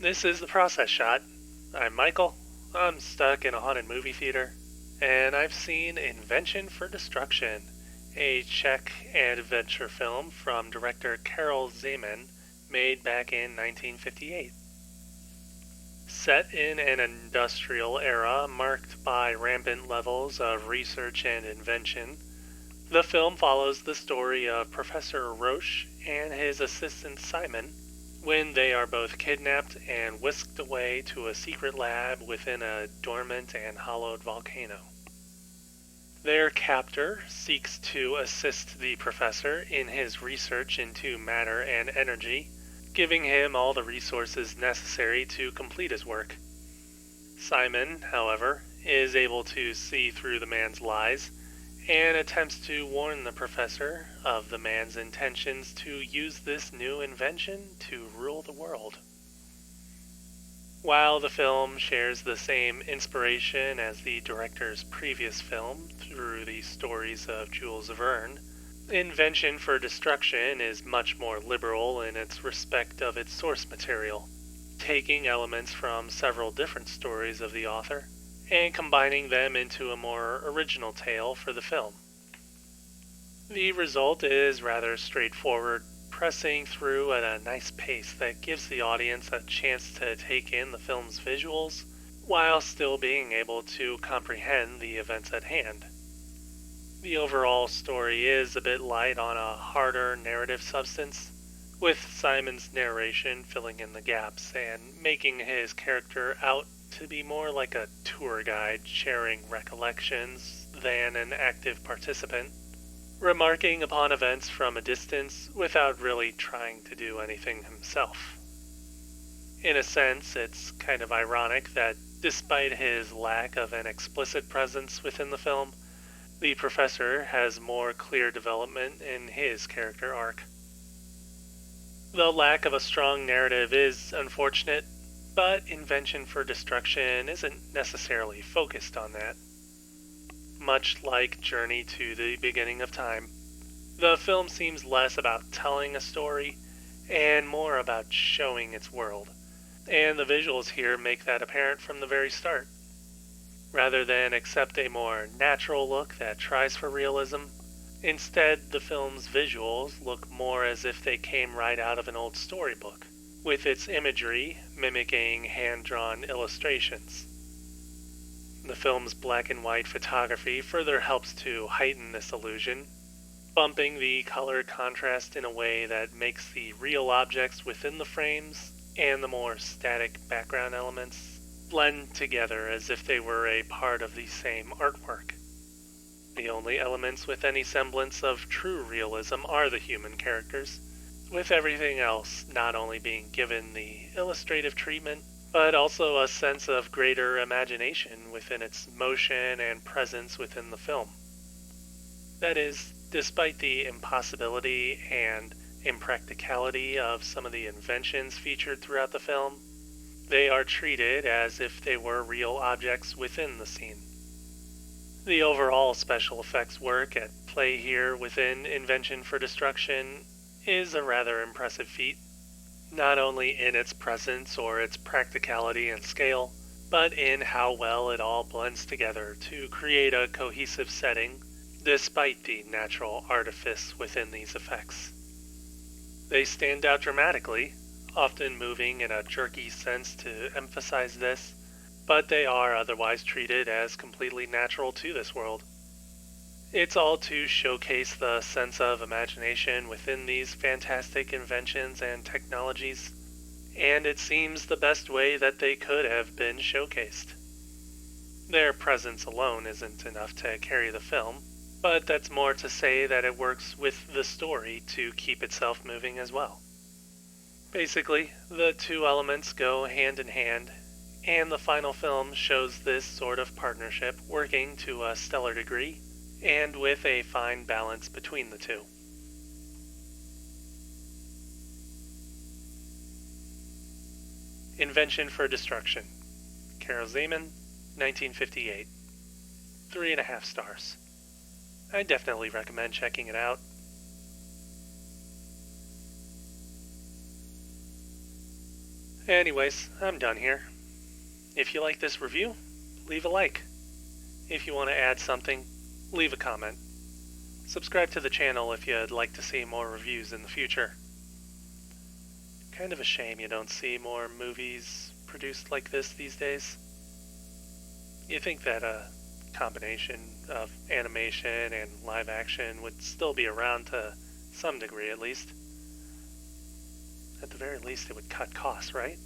This is the process shot. I'm Michael. I'm stuck in a haunted movie theater, and I've seen Invention for Destruction, a Czech adventure film from director Karel Zeman, made back in 1958. Set in an industrial era marked by rampant levels of research and invention, the film follows the story of Professor Roche and his assistant Simon when they are both kidnapped and whisked away to a secret lab within a dormant and hollowed volcano. Their captor seeks to assist the professor in his research into matter and energy, giving him all the resources necessary to complete his work. Simon, however, is able to see through the man's lies and attempts to warn the professor of the man's intentions to use this new invention to rule the world. While the film shares the same inspiration as the director's previous film through the stories of Jules Verne, Invention for Destruction is much more liberal in its respect of its source material, taking elements from several different stories of the author and combining them into a more original tale for the film. The result is rather straightforward, pressing through at a nice pace that gives the audience a chance to take in the film's visuals while still being able to comprehend the events at hand. The overall story is a bit light on a harder narrative substance, with Simon's narration filling in the gaps and making his character out to be more like a tour guide sharing recollections than an active participant, remarking upon events from a distance without really trying to do anything himself. In a sense, it's kind of ironic that despite his lack of an explicit presence within the film, the professor has more clear development in his character arc. The lack of a strong narrative is unfortunate, but Invention for Destruction isn't necessarily focused on that. Much like Journey to the Beginning of Time, the film seems less about telling a story and more about showing its world, and the visuals here make that apparent from the very start. Rather than accept a more natural look that tries for realism, instead the film's visuals look more as if they came right out of an old storybook, with its imagery mimicking hand-drawn illustrations. The film's black and white photography further helps to heighten this illusion, bumping the color contrast in a way that makes the real objects within the frames and the more static background elements blend together as if they were a part of the same artwork. The only elements with any semblance of true realism are the human characters, with everything else not only being given the illustrative treatment, but also a sense of greater imagination within its motion and presence within the film. That is, despite the impossibility and impracticality of some of the inventions featured throughout the film, they are treated as if they were real objects within the scene. The overall special effects work at play here within Invention for Destruction is a rather impressive feat, not only in its presence or its practicality and scale, but in how well it all blends together to create a cohesive setting despite the natural artifice within these effects. They stand out dramatically, often moving in a jerky sense to emphasize this, but they are otherwise treated as completely natural to this world. It's all to showcase the sense of imagination within these fantastic inventions and technologies, and it seems the best way that they could have been showcased. Their presence alone isn't enough to carry the film, but that's more to say that it works with the story to keep itself moving as well. Basically, the two elements go hand in hand, and the final film shows this sort of partnership working to a stellar degree, and with a fine balance between the two. Invention for Destruction. Karel Zeman, 1958. 3.5 stars. I definitely recommend checking it out. Anyways, I'm done here. If you like this review, leave a like. If you want to add something, leave a comment. Subscribe to the channel if you'd like to see more reviews in the future. Kind of a shame you don't see more movies produced like this these days. You think that a combination of animation and live action would still be around to some degree at least. At the very least, it would cut costs, right?